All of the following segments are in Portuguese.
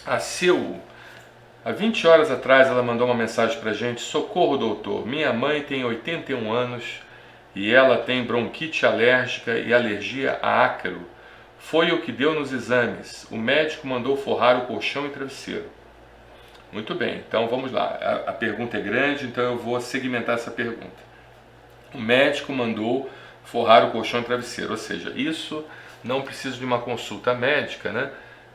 A Seu, há 20 horas atrás, ela mandou uma mensagem pra gente: socorro, doutor, minha mãe tem 81 anos e ela tem bronquite alérgica e alergia a ácaro. Foi o que deu nos exames. O médico mandou forrar o colchão e travesseiro. Muito bem, então vamos lá. A pergunta é grande, então eu vou segmentar essa pergunta. O médico mandou forrar o colchão e travesseiro, ou seja, isso não precisa de uma consulta médica, né,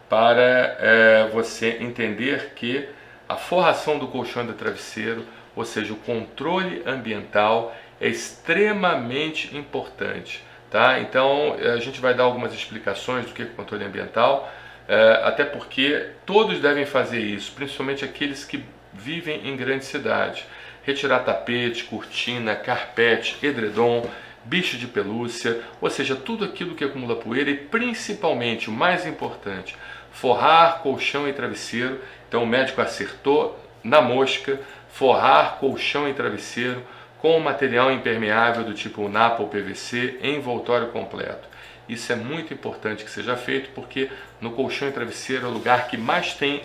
para você entender que a forração do colchão e do travesseiro, ou seja, o controle ambiental, é extremamente importante. Tá? Então a gente vai dar algumas explicações do que é controle ambiental, até porque todos devem fazer isso, principalmente aqueles que vivem em grandes cidades. Retirar tapete, cortina, carpete, edredom, bicho de pelúcia, ou seja, tudo aquilo que acumula poeira e principalmente, o mais importante, forrar colchão e travesseiro. Então o médico acertou na mosca, forrar colchão e travesseiro com material impermeável do tipo Napa ou PVC, envoltório completo. Isso é muito importante que seja feito, porque no colchão e travesseiro é o lugar que mais tem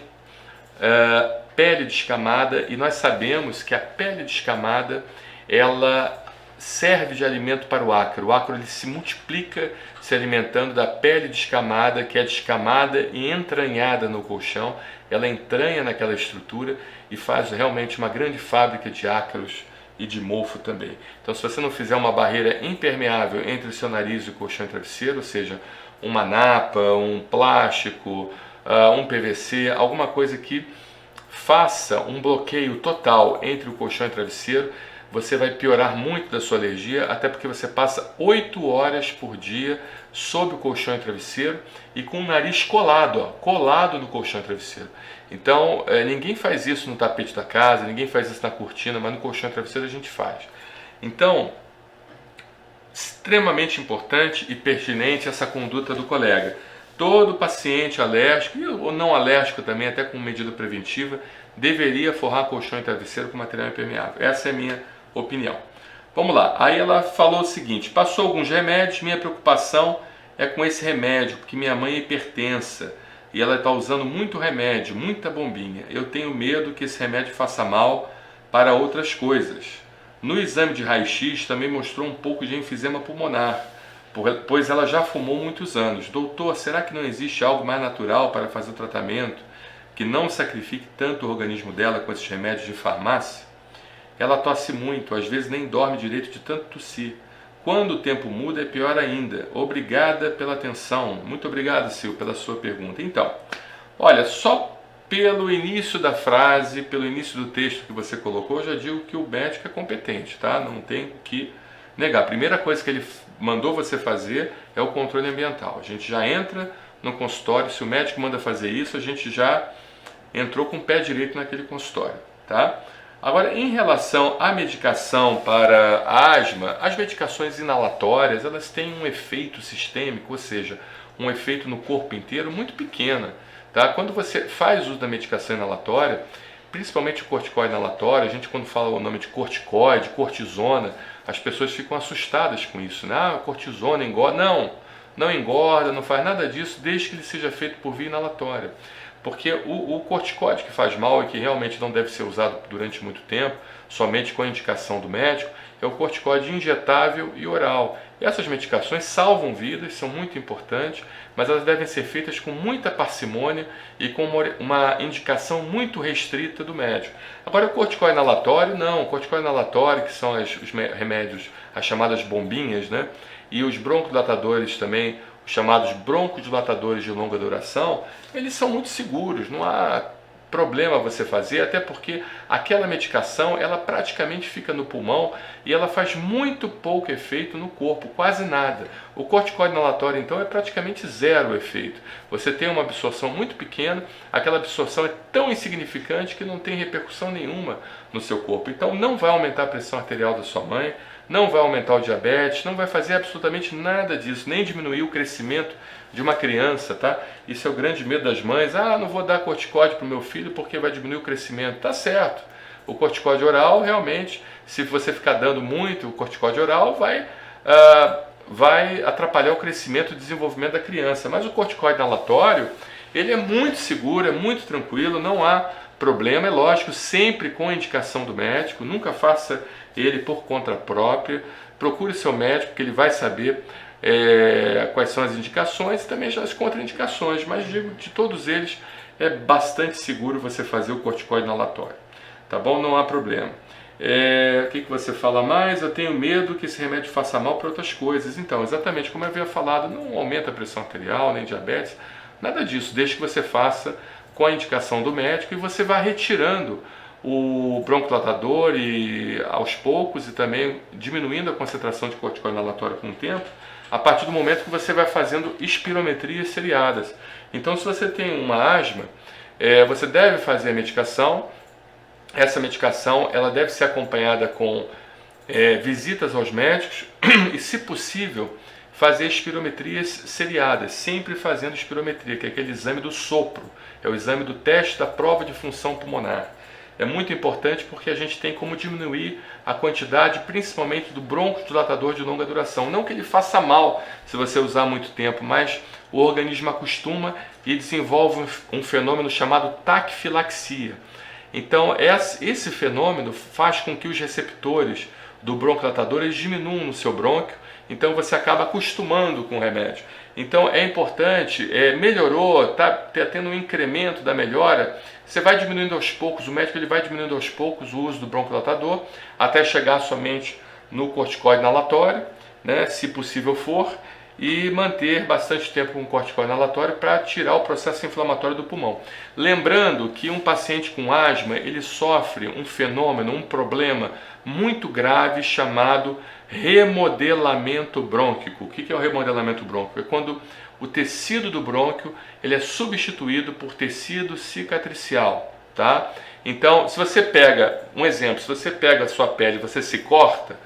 pele descamada, e nós sabemos que a pele descamada ela serve de alimento para o ácaro. O ácaro ele se multiplica se alimentando da pele descamada, que é descamada e entranhada no colchão. Ela entranha naquela estrutura e faz realmente uma grande fábrica de ácaros e de mofo também. Então, se você não fizer uma barreira impermeável entre o seu nariz e o colchão e travesseiro, ou seja, uma napa, um plástico, um PVC, alguma coisa que faça um bloqueio total entre o colchão e o travesseiro, você vai piorar muito da sua alergia, até porque você passa 8 horas por dia sob o colchão e travesseiro e com o nariz colado, colado no colchão e travesseiro. Então, ninguém faz isso no tapete da casa, ninguém faz isso na cortina, mas no colchão e travesseiro a gente faz. Então, extremamente importante e pertinente essa conduta do colega. Todo paciente alérgico, ou não alérgico também, até com medida preventiva, deveria forrar colchão e travesseiro com material impermeável. Essa é a minha opinião. Vamos lá. Aí ela falou o seguinte: passou alguns remédios, minha preocupação é com esse remédio, porque minha mãe é hipertensa e ela está usando muito remédio, muita bombinha. Eu tenho medo que esse remédio faça mal para outras coisas. No exame de raio-x também mostrou um pouco de enfisema pulmonar, pois ela já fumou muitos anos. Doutor, será que não existe algo mais natural para fazer o tratamento, que não sacrifique tanto o organismo dela com esses remédios de farmácia? Ela tosse muito, às vezes nem dorme direito de tanto tossir. Quando o tempo muda é pior ainda. Obrigada pela atenção. Muito obrigado, Sil, pela sua pergunta. Então, olha, só pelo início da frase, pelo início do texto que você colocou, eu já digo que o médico é competente, tá? Não tem o que negar. A primeira coisa que ele mandou você fazer é o controle ambiental. A gente já entra no consultório, se o médico manda fazer isso, a gente já entrou com o pé direito naquele consultório, tá? Agora, em relação à medicação para asma, as medicações inalatórias, elas têm um efeito sistêmico, ou seja, um efeito no corpo inteiro muito pequeno, tá? Quando você faz uso da medicação inalatória, principalmente o corticoide inalatório, a gente quando fala o nome de corticoide, cortisona, as pessoas ficam assustadas com isso, né? Ah, cortisona engorda. Não engorda, não faz nada disso, desde que ele seja feito por via inalatória. Porque o corticoide que faz mal e que realmente não deve ser usado durante muito tempo, somente com a indicação do médico, é o corticoide injetável e oral. Essas medicações salvam vidas, são muito importantes, mas elas devem ser feitas com muita parcimônia e com uma indicação muito restrita do médico. Agora, o corticoide inalatório, não. O corticoide inalatório, que são os remédios, as chamadas bombinhas, né? E os broncodilatadores também, os chamados broncodilatadores de longa duração, eles são muito seguros, não há problema você fazer, até porque aquela medicação ela praticamente fica no pulmão e ela faz muito pouco efeito no corpo, quase nada. O corticoide inalatório então é praticamente zero efeito. Você tem uma absorção muito pequena, aquela absorção é tão insignificante que não tem repercussão nenhuma no seu corpo. Então não vai aumentar a pressão arterial da sua mãe, não vai aumentar o diabetes, não vai fazer absolutamente nada disso, nem diminuir o crescimento de uma criança, tá? Isso é o grande medo das mães. Ah, não vou dar corticóide para o meu filho porque vai diminuir o crescimento. Tá certo. O corticóide oral, realmente, se você ficar dando muito o corticóide oral, vai atrapalhar o crescimento e desenvolvimento da criança. Mas o corticóide inalatório, Ele é muito seguro, é muito tranquilo, não há problema, é lógico, sempre com a indicação do médico, nunca faça ele por conta própria, procure seu médico, que ele vai saber quais são as indicações e também as contraindicações, mas digo, de todos eles é bastante seguro você fazer o corticoide inalatório, tá bom? Não há problema. O que você fala mais? Eu tenho medo que esse remédio faça mal para outras coisas. Então, exatamente como eu havia falado, não aumenta a pressão arterial, nem diabetes, nada disso, desde que você faça com a indicação do médico e você vai retirando o broncodilatador e aos poucos e também diminuindo a concentração de corticoide inalatório com o tempo, a partir do momento que você vai fazendo espirometrias seriadas. Então, se você tem uma asma, você deve fazer a medicação. Essa medicação ela deve ser acompanhada com visitas aos médicos e, se possível, fazer espirometrias seriadas, sempre fazendo espirometria, que é aquele exame do sopro, é o exame do teste da prova de função pulmonar. É muito importante porque a gente tem como diminuir a quantidade, principalmente do broncodilatador de longa duração. Não que ele faça mal se você usar muito tempo, mas o organismo acostuma e desenvolve um fenômeno chamado taquifilaxia. Então, esse fenômeno faz com que os receptores do broncodilatador eles diminuam no seu brônquio, então você acaba acostumando com o remédio. Então, é importante, melhorou, está tendo um incremento da melhora, você vai diminuindo aos poucos, o médico ele vai diminuindo aos poucos o uso do broncodilatador, até chegar somente no corticoide inalatório, né, se possível for, e manter bastante tempo com o corticoide inalatório para tirar o processo inflamatório do pulmão. Lembrando que um paciente com asma, ele sofre um fenômeno, um problema muito grave chamado remodelamento brônquico. O que é o remodelamento brônquico? É quando o tecido do brônquio ele é substituído por tecido cicatricial, tá? Então, se você pega, um exemplo, se você pega a sua pele e você se corta,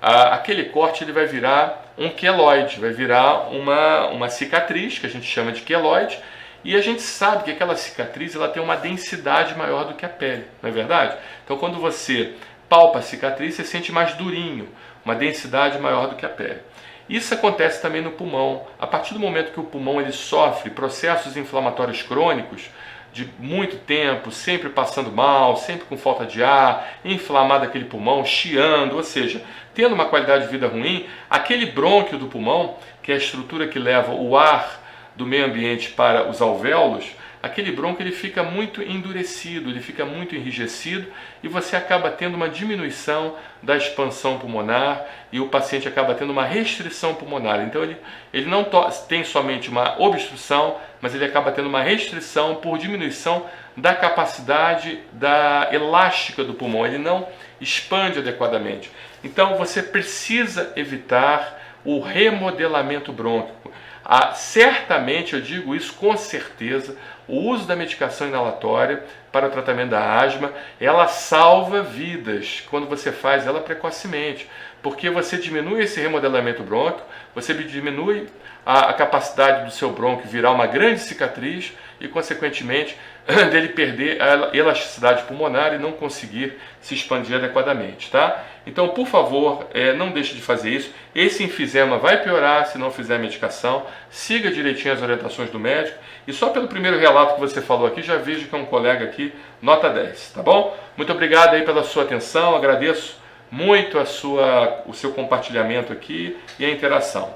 aquele corte ele vai virar um queloide, vai virar uma cicatriz, que a gente chama de queloide, e a gente sabe que aquela cicatriz ela tem uma densidade maior do que a pele, não é verdade? Então, quando você palpa a cicatriz, você sente mais durinho, uma densidade maior do que a pele. Isso acontece também no pulmão. A partir do momento que o pulmão ele sofre processos inflamatórios crônicos, de muito tempo, sempre passando mal, sempre com falta de ar, inflamado aquele pulmão, chiando, ou seja, tendo uma qualidade de vida ruim, aquele brônquio do pulmão, que é a estrutura que leva o ar do meio ambiente para os alvéolos, aquele brônquio ele fica muito endurecido, ele fica muito enrijecido e você acaba tendo uma diminuição da expansão pulmonar e o paciente acaba tendo uma restrição pulmonar. Então ele não tem somente uma obstrução, mas ele acaba tendo uma restrição por diminuição da capacidade elástica do pulmão, ele não expande adequadamente. Então você precisa evitar o remodelamento brônquico. Certamente, eu digo isso com certeza, o uso da medicação inalatória para o tratamento da asma, ela salva vidas quando você faz ela precocemente, porque você diminui esse remodelamento brônquico, você diminui a capacidade do seu brônquio virar uma grande cicatriz e, consequentemente, dele perder a elasticidade pulmonar e não conseguir se expandir adequadamente, tá? Então, por favor, não deixe de fazer isso. Esse enfisema vai piorar se não fizer a medicação. Siga direitinho as orientações do médico. E só pelo primeiro relato que você falou aqui, já vejo que é um colega aqui, nota 10, tá bom? Muito obrigado aí pela sua atenção, agradeço muito o seu compartilhamento aqui e a interação.